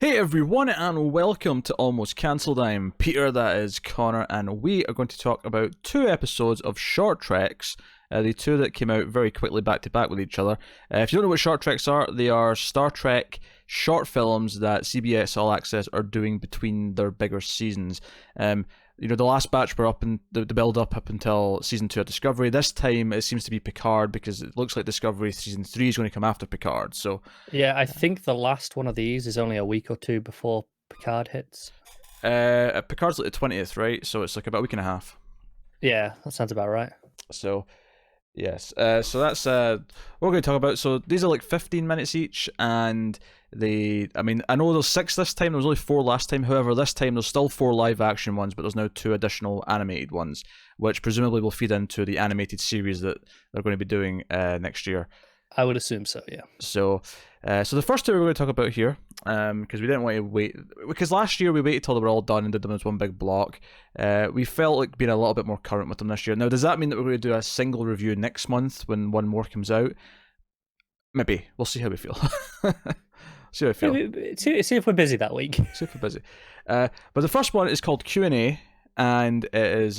Hey everyone, and welcome to Almost Cancelled. I'm Peter, that is Connor, and we are going to talk about two episodes of Short Treks, the two that came out very quickly back to back with each other. If you don't know what Short Treks are, they are Star Trek short films that CBS All Access are doing between their bigger seasons. The last batch were up in the build up until season 2 of Discovery. This time it seems to be Picard because it looks like Discovery season 3 is going to come after Picard. So yeah, I think the last one of these is only a week or two before Picard hits. Picard's like the 20th, right? So it's like about a week and a half. Yeah, that sounds about right. So yes, so that's what we're going to talk about. So these are like 15 minutes each, and I know there's 6 this time. There was only 4 last time. However, this time there's still 4 live action ones, but there's now 2 additional animated ones, which presumably will feed into the animated series that they're going to be doing next year. I would assume so, yeah. So the first 2 we're going to talk about here, because we didn't want to wait. Because last year we waited till they were all done and did them as one big block. We felt like being a little bit more current with them this year. Now, does that mean that we're going to do a single review next month when one more comes out? Maybe. We'll see how we feel. See how I feel. See if we're busy that week. See if we're busy. But the first one is called Q&A, and it is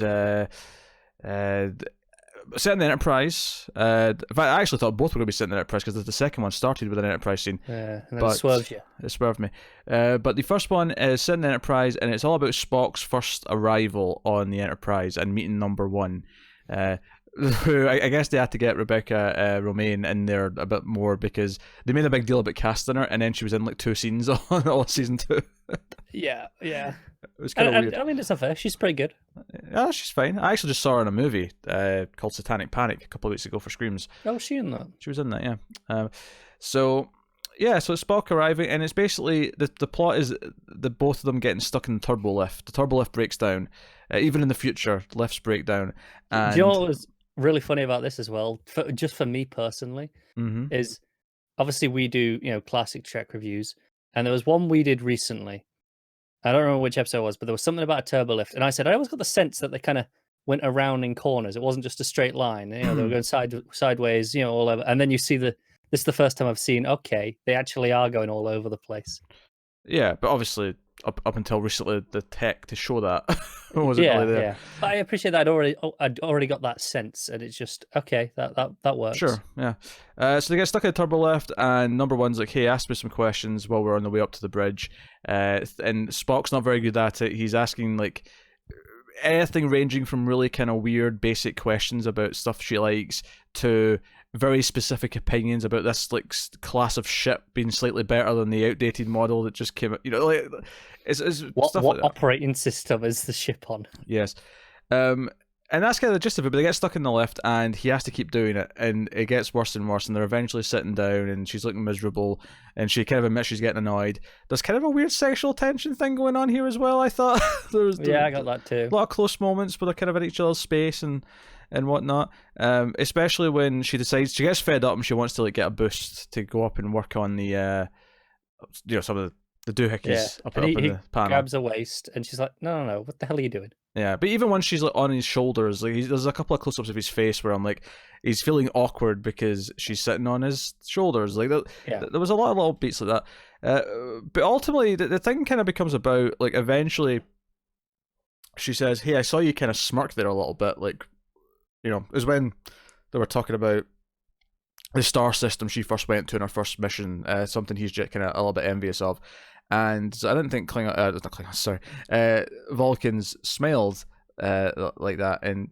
set in the Enterprise. In fact, I actually thought both were going to be set in the Enterprise because the second one started with an Enterprise scene. And then it swerves you. It swerved me. But the first one is set in the Enterprise, and it's all about Spock's first arrival on the Enterprise and meeting number 1. Who I guess they had to get Rebecca Romaine in there a bit more because they made a big deal about casting her, and then she was in like 2 scenes on all season 2. Yeah. It was kind of weird. I mean, it's not fair. She's pretty good. Yeah, she's fine. I actually just saw her in a movie called Satanic Panic a couple of weeks ago for Screams. Oh, was she in that? She was in that, yeah. So it's Spock arriving, and it's basically the plot is the both of them getting stuck in the turbo lift. The turbo lift breaks down. Even in the future, lifts break down. And do you know what was really funny about this as well? Just for me personally, is obviously we do classic Trek reviews, and there was one we did recently. I don't remember which episode it was, but there was something about a turbo lift, and I said I always got the sense that they kind of went around in corners. It wasn't just a straight line. They were going sideways, all over. And then you see this is the first time I've seen. Okay, they actually are going all over the place. Yeah, but obviously up until recently, the tech to show that wasn't really there. Yeah. But I appreciate that. I'd already got that sense, and it's just okay. That works. Sure, yeah. So they get stuck in the turbo lift, and number 1's like, "Hey, ask me some questions while we're on the way up to the bridge." And Spock's not very good at it. He's asking like anything ranging from really kind of weird, basic questions about stuff she likes to very specific opinions about this like class of ship being slightly better than the outdated model that just came out. It's what stuff like that. Operating system is the ship on? Yes. And that's kind of the gist of it, but they get stuck in the lift and he has to keep doing it, and it gets worse and worse, and they're eventually sitting down and she's looking miserable, and she kind of admits she's getting annoyed. There's kind of a weird sexual tension thing going on here as well, I thought. I got that too. A lot of close moments where they're kind of in each other's space and whatnot, especially when she decides she gets fed up and she wants to like get a boost to go up and work on the some of the doohickeys up in the panel. Grabs a waist and she's like, no, what the hell are you doing? Yeah, but even when she's like on his shoulders, like there's a couple of close-ups of his face where I'm like, he's feeling awkward because she's sitting on his shoulders. Like there was a lot of little beats like that. But ultimately, the thing kind of becomes about like eventually, she says, "Hey, I saw you kind of smirk there a little bit." Like, is when they were talking about the star system she first went to in her first mission. Something he's just kind of a little bit envious of. And so I didn't think Vulcans smelled like that, and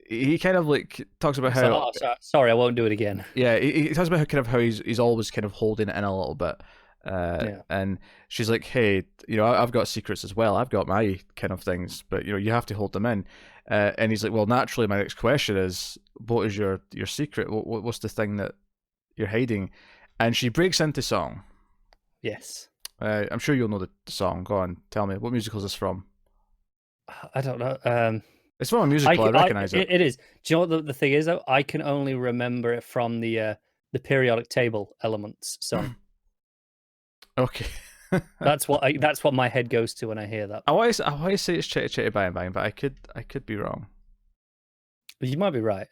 he kind of like talks about how. Sorry, I won't do it again. Yeah, he talks about how he's always kind of holding it in a little bit, and she's like, "Hey, I've got secrets as well. I've got my kind of things, but you have to hold them in." And he's like, "Well, naturally, my next question is, what is your secret? What's the thing that you're hiding?" And she breaks into song. Yes. I'm sure you'll know the song. Go on, tell me. What musical is this from? I don't know. It's from a musical. I recognize it. It is. Do you know what the thing is, though? I can only remember it from the periodic table elements song. Okay. That's what my head goes to when I hear that. I want to say it's Chitty Chitty Bang Bang, but I could be wrong. You might be right.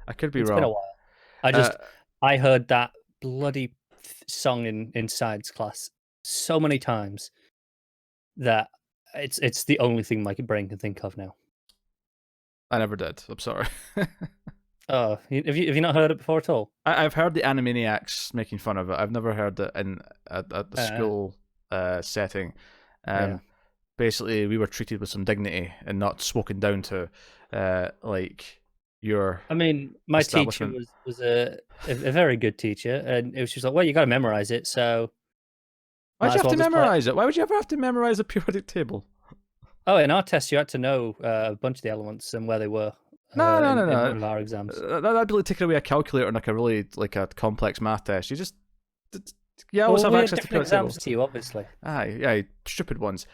I could be wrong. It's been a while. I heard that bloody song in science class so many times that it's the only thing my brain can think of now. I never did. I'm sorry. Oh, have you not heard it before at all? I've heard the Animaniacs making fun of it. I've never heard it at the school setting. Basically, we were treated with some dignity and not spoken down to, like your. I mean, my teacher was a very good teacher, and it was just like, well, you got to memorize it. So why'd you have to memorize it? Why would you ever have to memorize a periodic table? Oh, in our test, you had to know a bunch of the elements and where they were. No. In one of our exams. That'd be like taking away a calculator and like a really a complex math test. You just always have access to different exams to you, obviously. Aye, stupid ones.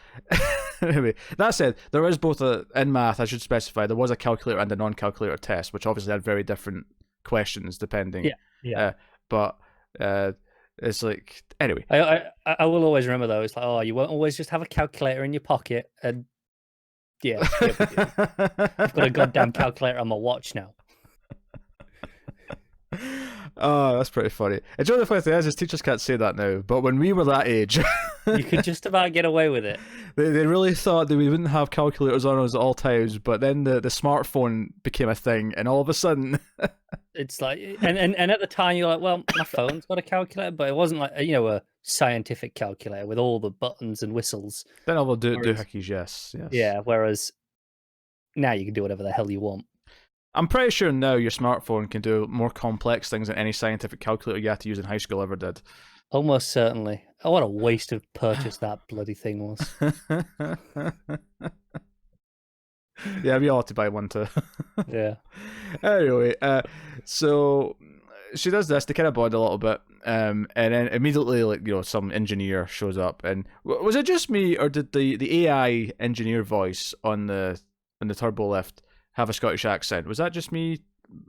Anyway, that said, there is both in math. I should specify there was a calculator and a non-calculator test, which obviously had very different questions depending. Yeah. But it's like anyway. I will always remember though. It's like, oh, you won't always just have a calculator in your pocket and. Yeah, I've got a goddamn calculator on my watch now. Oh, that's pretty funny. And you know the funny thing is teachers can't say that now, but when we were that age, you could just about get away with it. They really thought that we wouldn't have calculators on us at all times, but then the smartphone became a thing, and all of a sudden, it's like, and at the time you're like, well, my phone's got a calculator, but it wasn't like a scientific calculator with all the buttons and whistles. Then all the doohickeys, yes. Yeah, whereas now you can do whatever the hell you want. I'm pretty sure now your smartphone can do more complex things than any scientific calculator you had to use in high school ever did. Almost certainly. Oh, what a waste of purchase that bloody thing was. Yeah, we ought to buy one too. Yeah. Anyway, so she does this to kind of bond a little bit, and then immediately, some engineer shows up. And was it just me, or did the AI engineer voice on the turbo lift have a Scottish accent? Was that just me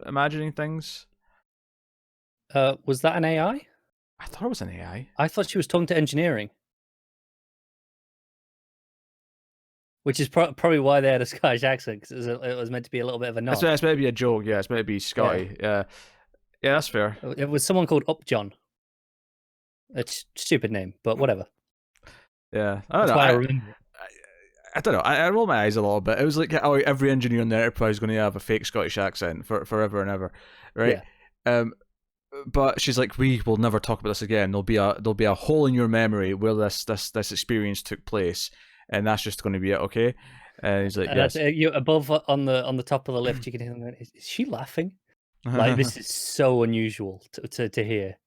imagining things? Was that an AI? I thought it was an AI. I thought she was talking to engineering. Which is probably why they had a Scottish accent, because it was meant to be a little bit of a nod. It's meant to be a joke, yeah. It's meant to be Scotty. Yeah, that's fair. It was someone called Upjohn. It's a stupid name, but whatever. Yeah, I don't know. I remember. I don't know. I roll my eyes a little bit. It was like, oh, every engineer in the Enterprise is going to have a fake Scottish accent for forever and ever, right? Yeah. But she's like, we will never talk about this again. There'll be a hole in your memory where this experience took place, and that's just going to be it, okay? And he's like, yes. You above on the top of the lift, you can hear them. Is she laughing? Like, this is so unusual to hear.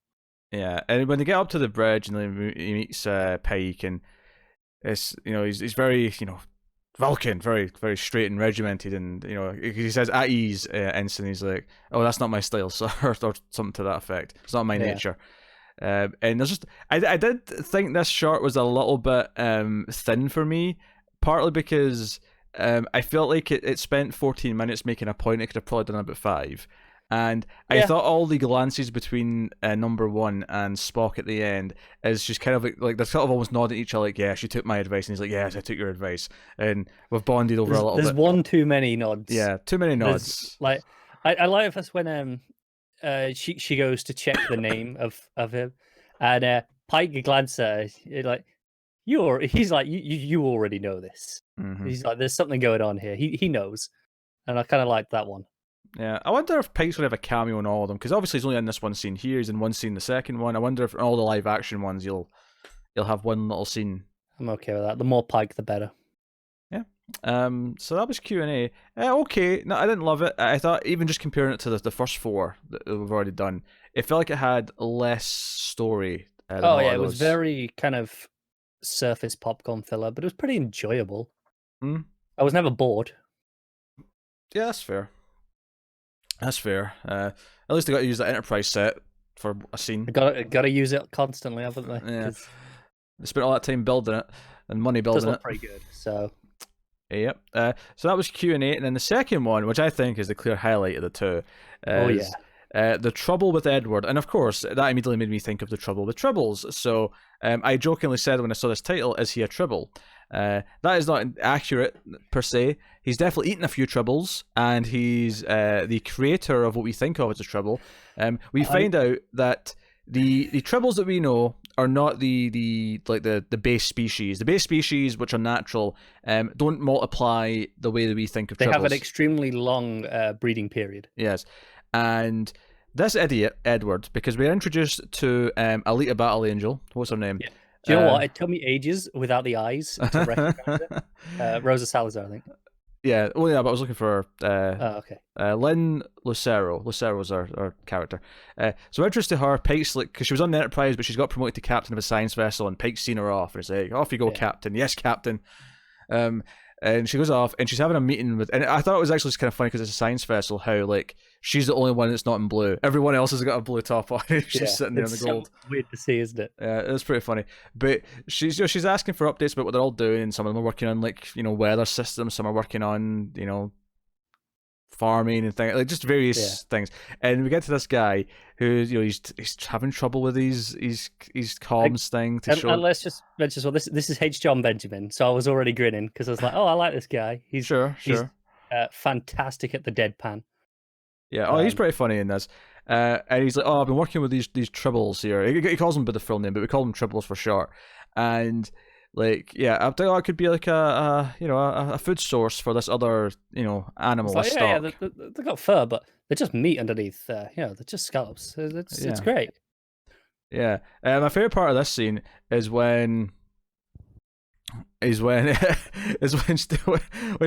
Yeah, and when they get up to the bridge and then he meets Pike, and it's he's very Vulcan, very very straight and regimented, and he says at ease, Ensign. He's like, oh, that's not my style, sir, or something to that effect. It's not my nature. And there's just I did think this short was a little bit thin for me, partly because I felt like it spent 14 minutes making a point. It could have probably done about 5. And I thought all the glances between number one and Spock at the end is just kind of like they're sort of almost nodding at each other, like, yeah, she took my advice, and he's like, yes, I took your advice, and we've bonded over a little bit. There's one too many nods. Yeah, too many nods. Like I like this when she goes to check the name of him, and Pike glances at her, like, he's like, you already know this. Mm-hmm. He's like, there's something going on here. He knows, and I kind of like that one. Yeah, I wonder if Pike's going to have a cameo in all of them, because obviously he's only in this one scene here, he's in one scene, the second one. I wonder if in all the live action ones you'll have one little scene. I'm okay with that. The more Pike, the better. Yeah. So that was Q&A. Okay, no, I didn't love it. I thought even just comparing it to the first 4 that we've already done, it felt like it had less story. It was very kind of surface popcorn filler, but it was pretty enjoyable. I was never bored. Yeah, that's fair. That's fair. At least they got to use the Enterprise set for a scene. Got to use it constantly, haven't they? Yeah. They spent all that time building it and money building it. Pretty good. So. Yep. So that was Q&A, and then the second one, which I think is the clear highlight of the two, is The Trouble with Edward. And of course, that immediately made me think of The Trouble with Tribbles. So I jokingly said when I saw this title, is he a Tribble? That is not accurate per se. He's definitely eaten a few Tribbles, and he's the creator of what we think of as a Tribble. We find out that the Tribbles that we know are not the base species. The base species, which are natural, don't multiply the way that we think of They tribbles. have an extremely long breeding period. Yes, and this idiot Edward, because we're introduced to Alita Battle Angel. What's her name? Yeah. Do you know what? It took me ages without the eyes to recognize it. Rosa Salazar, I think. Yeah, well, yeah, but I was looking for okay. Lynn Lucero. Lucero's our character. So we're introduced to her. Pike's like, because she was on the Enterprise, but she's got promoted to captain of a science vessel, and Pike's seen her off, and he's like, "Off you go, Captain." Yes, Captain. And she goes off, and she's having a meeting with. And I thought it was actually just kind of funny because it's a science vessel. How like she's the only one that's not in blue. Everyone else has got a blue top on. She's sitting there in the gold. So weird to see, isn't it? Yeah, it's pretty funny. But she's asking for updates about what they're all doing, and some of them are working on like weather systems. Some are working on farming and things, like just various things. And we get to this guy who's he's having trouble with his comms thing to show. And let's just mention, well, this is H. John Benjamin, so I was already grinning because I was like, oh, I like this guy. He's he's fantastic at the deadpan. Yeah, he's pretty funny in this. And he's like, oh, I've been working with these tribbles here. He calls them by the full name, but we call them tribbles for short. And like, yeah, I think it could be like a food source for this other animal. Like, yeah, they got fur, but they're just meat underneath. They're just scallops. It's great. Yeah, my favorite part of this scene is when when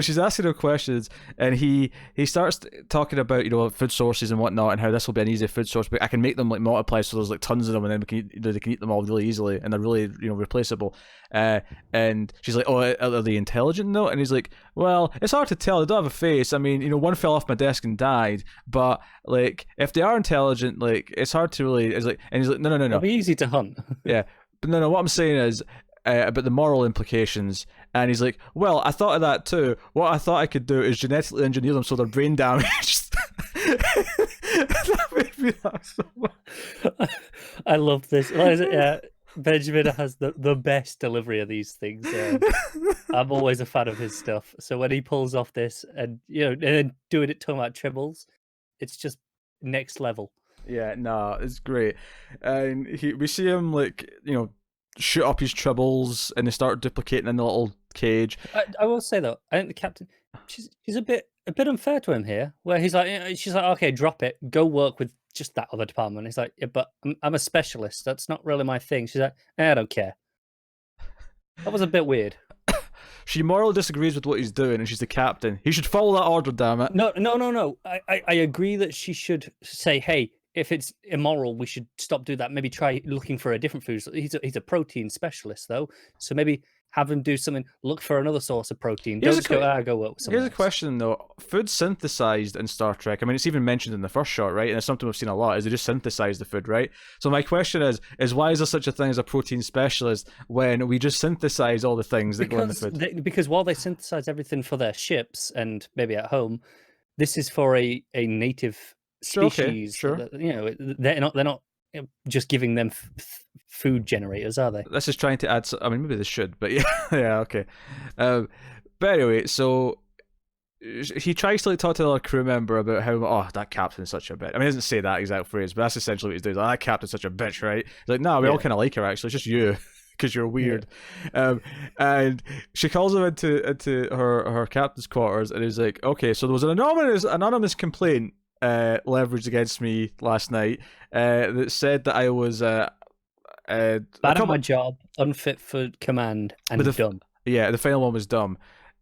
she's asking him questions, and he starts talking about food sources and whatnot, and how this will be an easy food source, but I can make them like multiply, so there's like tons of them, and then they can eat them all really easily, and they're really replaceable. And she's like, oh, are they intelligent though? And he's like, well, it's hard to tell. They don't have a face. I mean, one fell off my desk and died, but like if they are intelligent, like it's hard to really. It's like, and he's like, no. It'll be easy to hunt. Yeah, but no. What I'm saying is. About the moral implications, and he's like, well, I thought of that too. What I thought I could do is genetically engineer them so they're brain damaged. That made me laugh so much. I love this. Benjamin has the best delivery of these things. I'm always a fan of his stuff. So when he pulls off this and and doing it talking about tribbles, it's just next level. Yeah, no, it's great. And we see him like shoot up his tribbles, and they start duplicating in the little cage. I will say though, I think the captain, she's a bit unfair to him here, where she's like, okay, drop it, go work with just that other department. He's like, yeah, but I'm a specialist. That's not really my thing. She's like, I don't care. That was a bit weird. She morally disagrees with what he's doing, and she's the captain. He should follow that order, damn it. No. I agree that she should say, hey, if it's immoral, we should stop doing that. Maybe try looking for a different food. He's a protein specialist, though, so maybe have him do something. Look for another source of protein. Don't just go work with someone Here's a question, though. Food synthesized in Star Trek. I mean, it's even mentioned in the first shot, right? And it's something we've seen a lot. Is they just synthesize the food, right? So my question is why is there such a thing as a protein specialist when we just synthesize all the things that go in the food? Because while they synthesize everything for their ships and maybe at home, this is for a native species. Sure. They're not just giving them food generators, are they? This is trying to add. I mean, maybe they should, but yeah, okay. But anyway, so he tries to talk to another crew member about how that captain's such a bitch. I mean, he doesn't say that exact phrase, but that's essentially what he's doing. That captain's such a bitch, right? He's like, no, we all kind of like her actually. It's just you. Because you're weird. Yeah. And she calls him into her captain's quarters, and he's like, okay, so there was an anonymous complaint leveraged against me last night that said that I was bad at my job, unfit for command, and dumb. Yeah, the final one was dumb,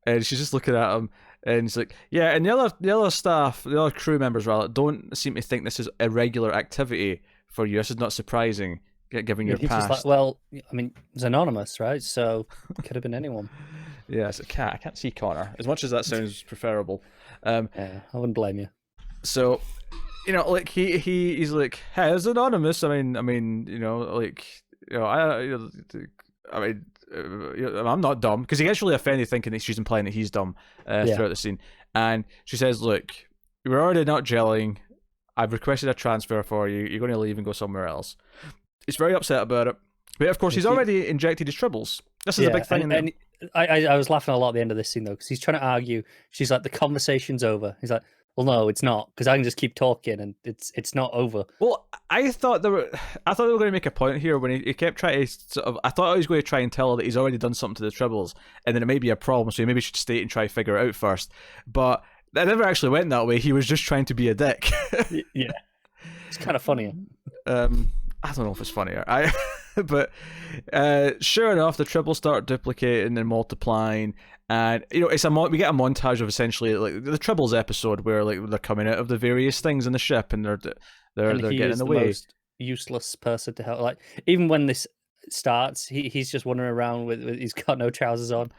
and she's just looking at him, and he's like, yeah, and the other staff, the other crew members rather, don't seem to think this is irregular activity for you. This is not surprising, given your past. Just like, well, I mean, it's anonymous, right? So it could have been anyone. Yeah, it's a cat. I can't see Connor. As much as that sounds preferable. Yeah, I wouldn't blame you. So, like he's like, hey, it's anonymous. I'm not dumb, because he gets really offended thinking that she's implying that he's dumb throughout the scene. And she says, look, we're already not gelling. I've requested a transfer for you. You're going to leave and go somewhere else. He's very upset about it. But of course, he's already injected his tribbles. This is a big thing. I was laughing a lot at the end of this scene, though, because he's trying to argue. She's like, the conversation's over. He's like, well, no, it's not, because I can just keep talking and it's not over. Well, I thought they were going to make a point here when he kept trying to sort of. I thought he was going to try and tell her that he's already done something to the Tribbles, and then it may be a problem, so he maybe should stay and try to figure it out first. But that never actually went that way. He was just trying to be a dick. Yeah, it's kind of funnier. I don't know if it's funnier. But sure enough, the Tribbles start duplicating and multiplying, and it's we get a montage of essentially like the Tribbles episode where like they're coming out of the various things in the ship, and they're getting in the way. Most useless person to help. Like even when this starts, he's just wandering around with he's got no trousers on.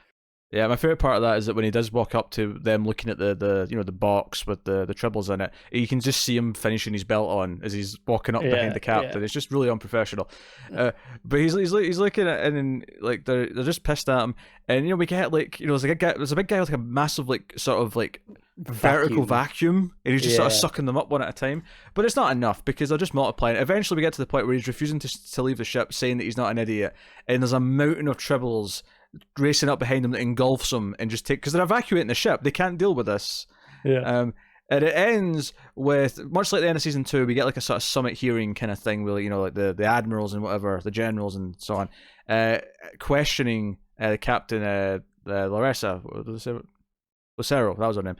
Yeah, my favorite part of that is that when he does walk up to them, looking at the box with the Tribbles in it, you can just see him finishing his belt on as he's walking up behind the captain. Yeah. It's just really unprofessional. But he's looking at it, and like they're just pissed at him. And we get like there's a big guy with like a massive like sort of like vertical vacuum, and he's just sort of sucking them up one at a time. But it's not enough because they're just multiplying. Eventually, we get to the point where he's refusing to leave the ship, saying that he's not an idiot, and there's a mountain of Tribbles racing up behind them that engulfs them and just because they're evacuating the ship. They can't deal with this. Yeah. And it ends with, much like the end of season 2, we get like a sort of summit hearing kind of thing where like the admirals and whatever, the generals and so on, questioning the captain, Lucero, that was her name,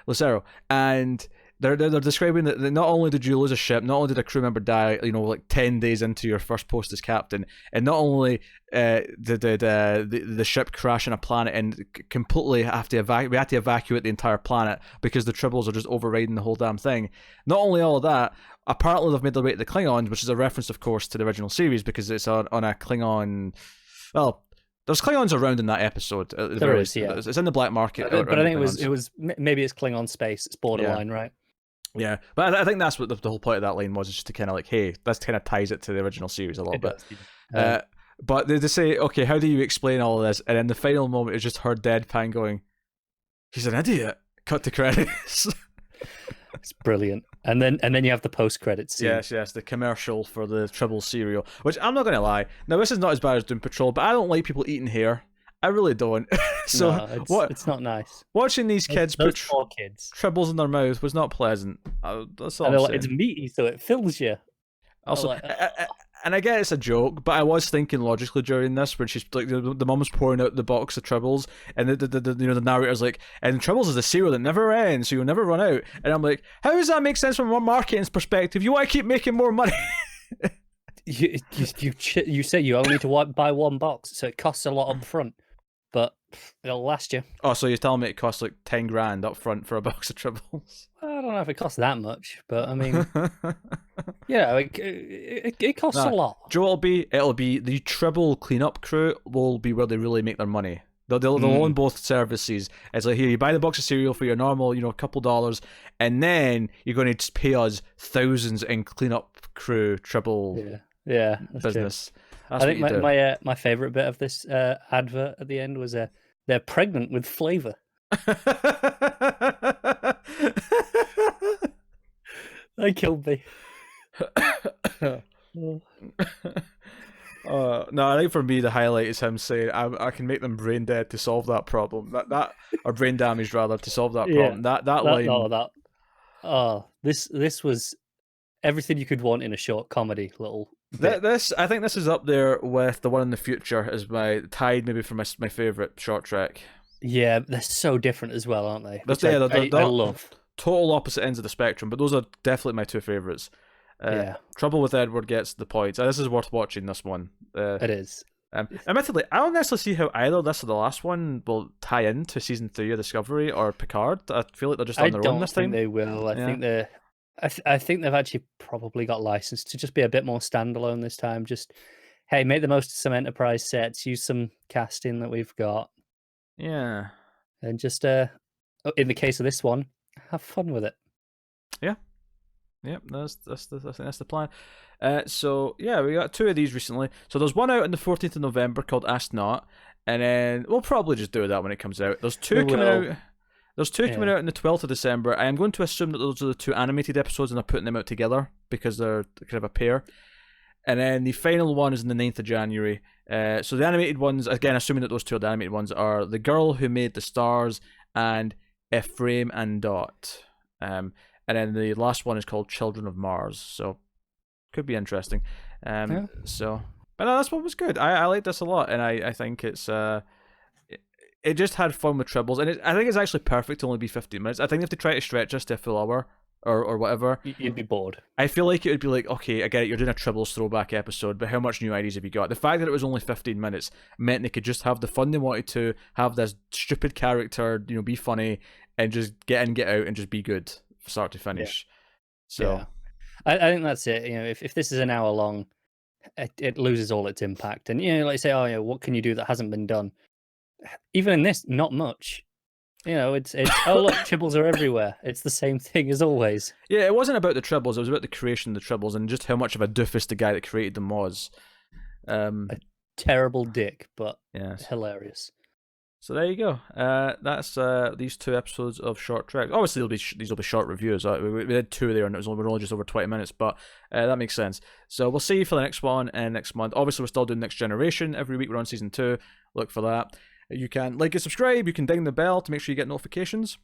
Lucero, and they're describing that not only did you lose a ship, not only did a crew member die, like 10 days into your first post as captain, and not only did the ship crash on a planet and completely we had to evacuate the entire planet because the Tribbles are just overriding the whole damn thing. Not only all of that, apparently they've made their way to the Klingons, which is a reference, of course, to the original series because it's on a Klingon. Well, there's Klingons around in that episode. There is, yeah. It's in the black market. But I think it was maybe it's Klingon space. It's borderline, right? Yeah, but I think that's what the whole point of that line was, just to kind of like, hey, this kind of ties it to the original series a little bit. But they say, okay, how do you explain all of this? And then the final moment is just her deadpan going, he's an idiot. Cut to credits. It's brilliant. And then you have the post-credits scene. Yes, the commercial for the Tribbles cereal, which I'm not going to lie. Now, this is not as bad as Doom Patrol, but I don't like people eating hair. I really don't. So no, it's not nice. Watching these kids put Tribbles in their mouth was not pleasant. That's all I'm saying. It's meaty, so it fills you. Also, and I get it's a joke, but I was thinking logically during this, when she's like the mum's pouring out the box of Tribbles, and the narrator's like, and Tribbles is a cereal that never ends, so you'll never run out. And I'm like, how does that make sense from a marketing's perspective? You want to keep making more money. You say you only need to buy one box, so it costs a lot up front, but it'll last you. Oh, so you're telling me it costs like 10 grand up front for a box of Tribbles? I don't know if it costs that much, but I mean, it costs a lot. Joe, it'll be the Tribble cleanup crew will be where they really make their money. They'll own both services. It's like, here, you buy the box of cereal for your normal, a couple $, and then you're going to pay us thousands in cleanup crew Tribble business. I think my favorite bit of this advert at the end was they're pregnant with flavor. They killed me. No, I think for me the highlight is him saying, "I can make them brain dead to solve that problem." That or brain damaged rather to solve that problem. That line. This was everything you could want in a short comedy. I think this is up there with the one in the future as tied maybe for my favorite short track. Yeah, they're so different as well, aren't they? I love. Total opposite ends of the spectrum, but those are definitely my two favorites. Trouble with Edward gets the points. This is worth watching. This one. It is. Admittedly, I don't necessarily see how either this or the last one will tie into season 3 of Discovery or Picard. I feel like they're just on their own this time. I don't think they will. I think they've actually probably got licensed to just be a bit more standalone this time. Just, hey, make the most of some Enterprise sets, use some casting that we've got. Yeah. And just, in the case of this one, have fun with it. Yeah. Yep, that's the plan. So yeah, we got 2 of these recently. So there's one out on the 14th of November called Astronaut, and then we'll probably just do that when it comes out. There's 2 coming out. There's 2 coming out on the 12th of December. I am going to assume that those are the 2 animated episodes and they're putting them out together because they're kind of a pair. And then the final one is on the 9th of January. So the animated ones, again, assuming that those 2 are the animated ones, are The Girl Who Made the Stars and Ephraim and Dot. And then the last one is called Children of Mars, so could be interesting. So, but no, this one was good. I like this a lot, and I think it's it just had fun with tribbles, and I think it's actually perfect to only be 15 minutes. I think if they try to stretch this to a full hour or whatever, you'd be bored. I feel like it would be like, okay, I get it, you're doing a Tribbles throwback episode, but how much new ideas have you got? The fact that it was only 15 minutes meant they could just have the fun they wanted to, have this stupid character, be funny, and just get in, get out, and just be good, start to finish. So, yeah. I think that's it. If this is an hour long, it loses all its impact. And like say, oh, what can you do that hasn't been done? Even in this, not much. It's oh look, tribbles are everywhere. It's the same thing as always. Yeah, it wasn't about the tribbles. It was about the creation of the tribbles and just how much of a doofus the guy that created them was. A terrible dick, but hilarious. So there you go. That's these 2 episodes of Short Treks. Obviously, these will be short reviews. We did 2 there, and we're only just over 20 minutes, but that makes sense. So we'll see you for the next one next month. Obviously, we're still doing Next Generation every week. We're on season 2. Look for that. You can like and subscribe. You can ding the bell to make sure you get notifications.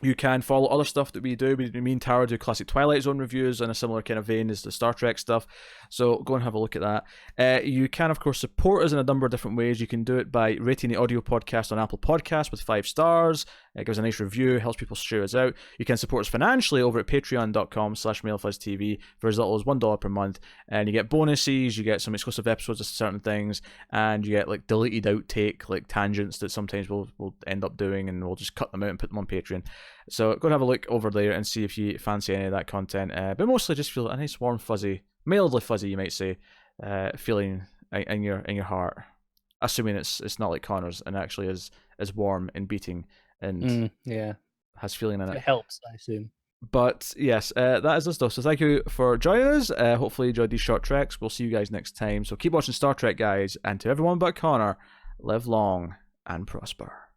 You can follow other stuff that we do. Me and Tara do classic Twilight Zone reviews in a similar kind of vein as the Star Trek stuff. So go and have a look at that. You can, of course, support us in a number of different ways. You can do it by rating the audio podcast on Apple Podcasts with 5 stars. It gives a nice review, helps people share us out. You can support us financially over at patreon.com/MailFuzzTV for as little as $1 per month. And you get bonuses, you get some exclusive episodes of certain things, and you get like deleted outtake, like tangents that sometimes we'll end up doing, and we'll just cut them out and put them on Patreon. So go and have a look over there and see if you fancy any of that content. But mostly just feel a nice warm fuzzy, mildly fuzzy, you might say, feeling in your heart. Assuming it's not like Connor's and actually is warm and beating and has feeling in it. It helps, I assume. But yes, that is the stuff. So thank you for joining us. Hopefully you enjoyed these short treks. We'll see you guys next time. So keep watching Star Trek, guys. And to everyone but Connor, live long and prosper.